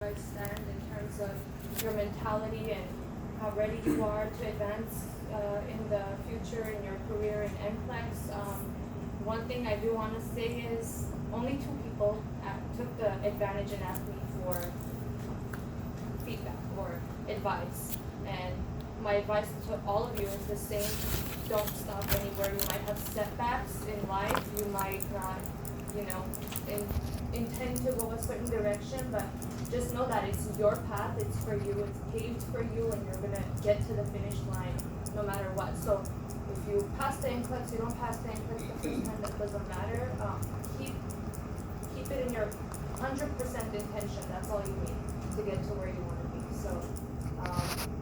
guys stand in terms of your mentality and how ready you are to advance in the future in your career in NCLEX. One thing I do want to say is only 2 people took the advantage and asked me for feedback or advice. And my advice to all of you is the same. Don't stop anywhere. You might have setbacks in life. You might not, intend to go a certain direction, but just know that it's your path. It's for you. It's paved for you, and you're gonna get to the finish line no matter what. So if you pass the NCLEX, you don't pass the NCLEX the first time, that doesn't matter. Keep it in your 100% intention. That's all you need to get to where you want to be. So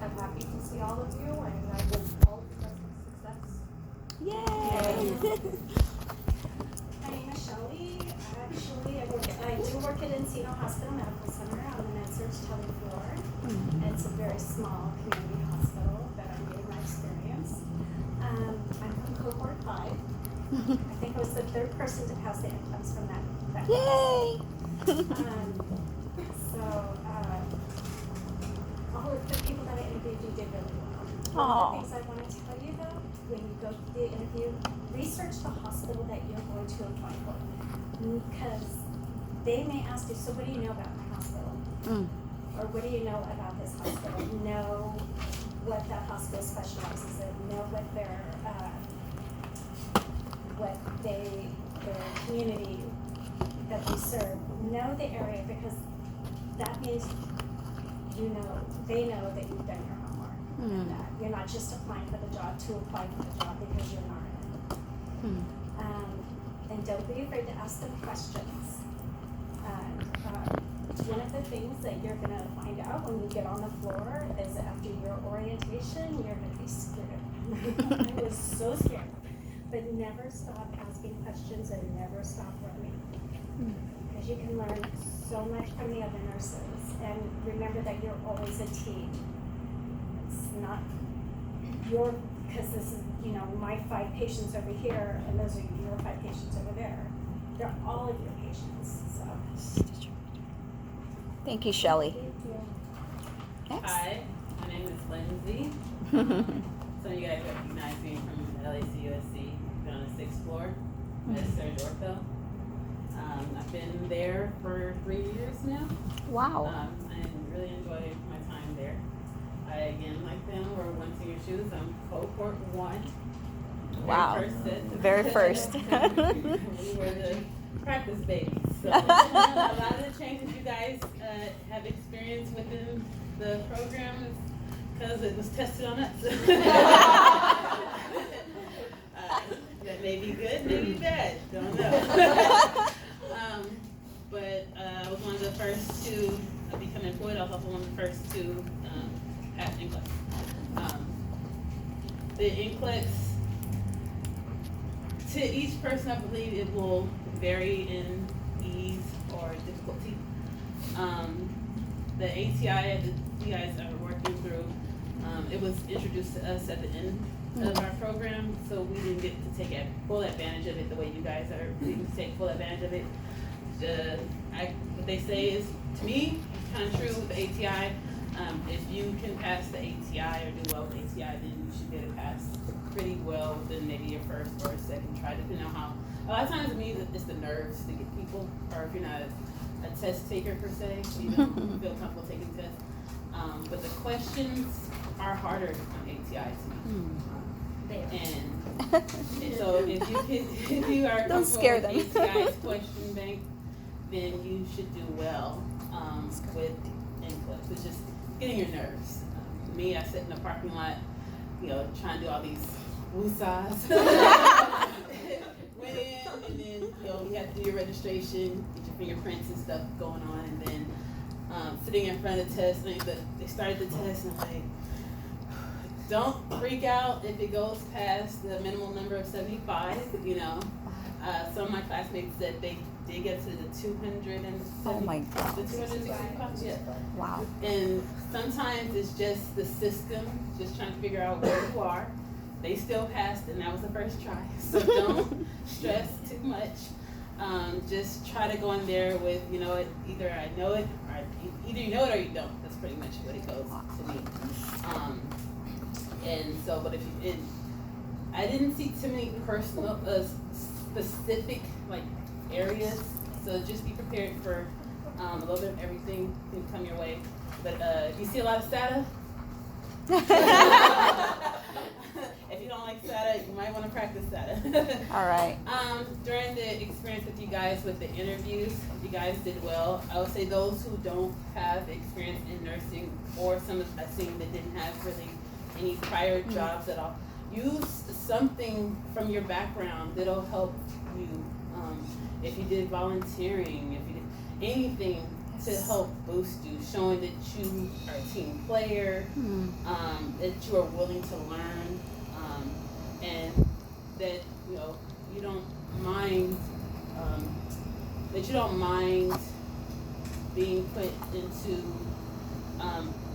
I'm happy to see all of you, and I hope all of you guys have success. Yay! My name is Shelley. I do work at Encino Hospital Medical Center on the med-surg tele floor. It's a very small community hospital that I'm getting my experience. I'm from cohort 5. I think I was the 3rd person to pass the NCLEX from that Yay! All of the people that I interviewed, you did really well. One of the things I want to tell you though, when you go through the interview, research the hospital that you're going to apply for. Because they may ask you, so what do you know about my hospital? Or what do you know about this hospital? Know what that hospital specializes in. Know what their community that they serve. Know the area, because that means they know that you've done your homework. And that you're not just applying for the job to apply for the job because you're not in it. And don't be afraid to ask them questions. One of the things that you're going to find out when you get on the floor is after your orientation, you're going to be scared. I was so scared. But never stop asking questions and never stop learning. Because you can learn so much from the other nurses. And remember that you're always a team. It's not because this is, my 5 patients over here, and those are your 5 patients over there. They're all of your patients. So. Thank you, Shelley. Thank you. Next. Hi, my name is Lindsay. Some of you guys recognize me from LACUSC. Been on the 6th floor, med-surg ortho. I've been there for 3 years now. Wow. I really enjoy my time there. I, again, like them, we're one to your shoes. I'm cohort 1. Wow. First set. Very first. We were the practice babies. So a lot of the changes you guys have experienced within the program is because it was tested on us. That may be good, may be bad, don't know. But I was one of the first to become employed. I was also one of the first to pass NCLEX. The NCLEX, to each person, I believe it will vary in ease or difficulty. The ATI that you guys are working through, it was introduced to us at the end of our program, so we didn't get to take full advantage of it the way you guys are able to take full advantage of it. What they say is, to me, it's kind of true with the ATI. If you can pass the ATI or do well with ATI, then you should be able to pass pretty well within maybe your first or second try, depending on how. A lot of times, it means it's the nerves to get people, or if you're not a test taker per se, you don't feel comfortable taking tests. But the questions are harder on ATI to me. And so if you are Don't scare them. with ATI's question bank, then you should do well with NCLEX. It's just getting your nerves. Me, I sit in the parking lot, trying to do all these woosahs. Went in, and then you have to do your registration, get your fingerprints and stuff going on, and then sitting in front of the test. And they started the test, and I'm like, don't freak out if it goes past the minimum number of 75. Some of my classmates said they did get to the 270. Oh my God. The 265. Yeah. Wow. And sometimes it's just the system, just trying to figure out where you are. They still passed, and that was the first try. So don't stress too much. Just try to go in there with, you know, either I know it, or either you know it or you don't. That's pretty much what it goes to me. And so, but if you, I didn't see too many personal, specific like areas. So just be prepared for a little bit of everything to come your way. But if you see a lot of SATA, if you don't like SATA, you might want to practice SATA. All right. During the experience with you guys with the interviews, you guys did well. I would say those who don't have experience in nursing, or some I've seen that didn't have really any prior jobs at all, use something from your background that'll help you. If you did volunteering, if you did anything to help boost you, showing that you are a team player, that you are willing to learn, and that you know you don't mind being put into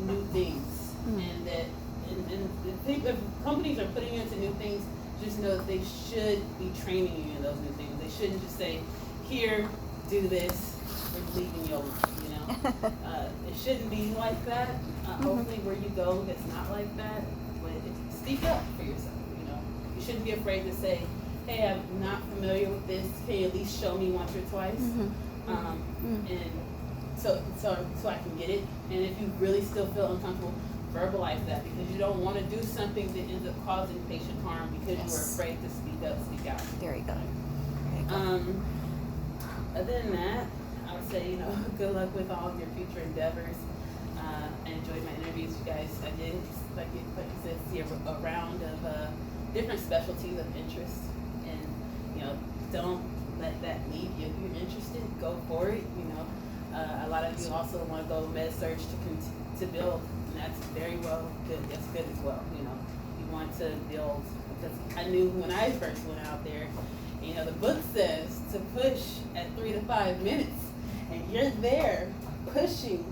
new things, and that and if companies are putting you into new things, just know that they should be training you in those new things. They shouldn't just say, "Here, do this, we're leaving you alone." You know, it shouldn't be like that. Hopefully, where you go, it's not like that. But speak up for yourself. You know, you shouldn't be afraid to say, "Hey, I'm not familiar with this. Can you at least show me once or twice?" And so I can get it. And if you really still feel uncomfortable, verbalize that, because you don't want to do something that ends up causing patient harm because you were afraid to speak out. There you go. Other than that, I would say, you know, good luck with all of your future endeavors. I enjoyed my interviews, you guys. I did, like you said, see a round of different specialties of interest, and you know, don't let that leave you. If you're interested, go for it. You know, a lot of you also want to go med surg to build. And that's very well good. That's good as well. You know, you want to build, because I knew when I first went out there, you know, the book says to push at 3 to 5 minutes, and you're there pushing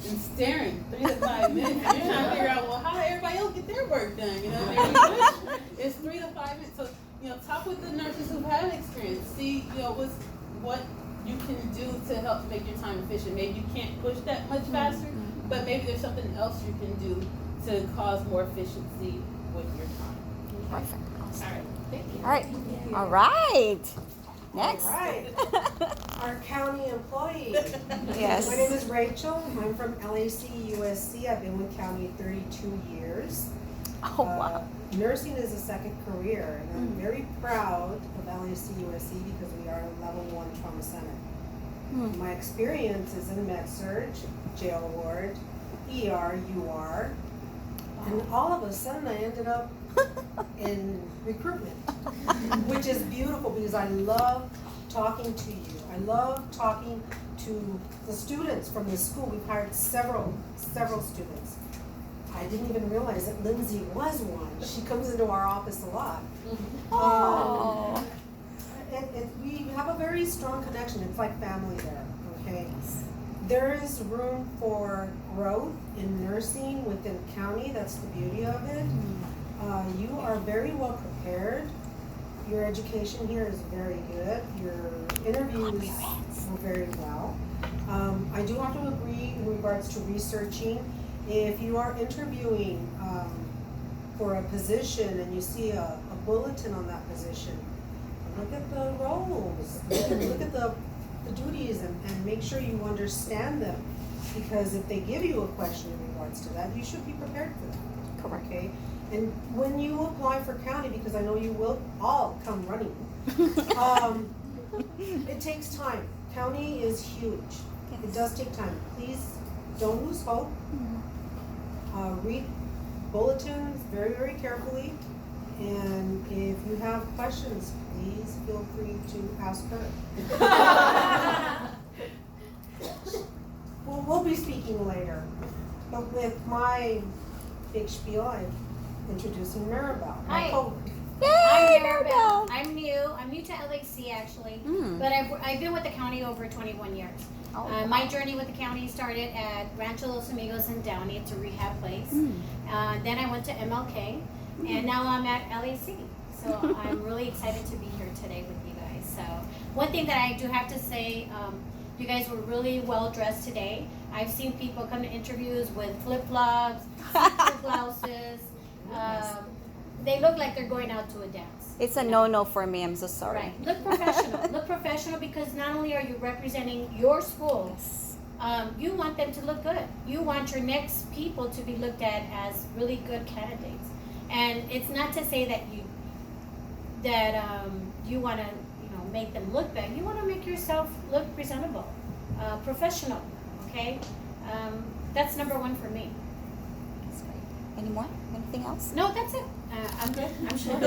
and staring 3 to 5 minutes. And you're trying to figure out, well, how did everybody else get their work done? You know, and you push, it's 3 to 5 minutes. So, you know, talk with the nurses who have experience. See, you know, what you can do to help make your time efficient. Maybe you can't push that much faster. But maybe there's something else you can do to cause more efficiency with your time. Perfect. Awesome. All right. Thank you. All right. All right. Next. All right. Our county employee. Yes. My name is Rachel. I'm from LAC USC. I've been with county 32 years. Oh, wow. Nursing is a second career, and I'm very proud of LAC USC because we are a level 1 trauma center. My experience is in med-surg, jail ward, ER, UR, and all of a sudden I ended up in recruitment, which is beautiful because I love talking to you. I love talking to the students from the school. We've hired several students. I didn't even realize that Lindsay was one. She comes into our office a lot. We have a very strong connection. It's like family there, okay? There is room for growth in nursing within county. That's the beauty of it. You are very well prepared. Your education here is very good. Your interviews were very well. I do have to agree in regards to researching. If you are interviewing for a position and you see a bulletin on that position, look at the roles, look at the duties, and make sure you understand them. Because if they give you a question in regards to that, you should be prepared for that. Correct. Okay? And when you apply for county, because I know you will all come running, it takes time. County is huge. Yes. It does take time. Please don't lose hope. Read bulletins very, very carefully. And if you have questions, please feel free to ask her. We'll be speaking later. But with my big spiel, I'm introducing Maribel. Hi. Yay, I'm Maribel. Maribel. I'm new to LAC actually, Mm. but I've been with the county over 21 years. Oh. My journey with the county started at Rancho Los Amigos in Downey. It's a rehab place. Then I went to MLK, and now I'm at LAC. So I'm really excited to be here today with you guys. So one thing that I do have to say, you guys were really well dressed today. I've seen people come to interviews with flip-flops, see-through blouses. They look like they're going out to a dance. It's a no-no for me. I'm so sorry. Right. Look professional. Look professional because not only are you representing your school, you want them to look good. You want your next people to be looked at as really good candidates. And it's not to say that you want to make them look bad. You want to make yourself look presentable, professional. Okay, that's number one for me. That's great. Any more? Anything else? No, that's it. I'm good. I'm sure.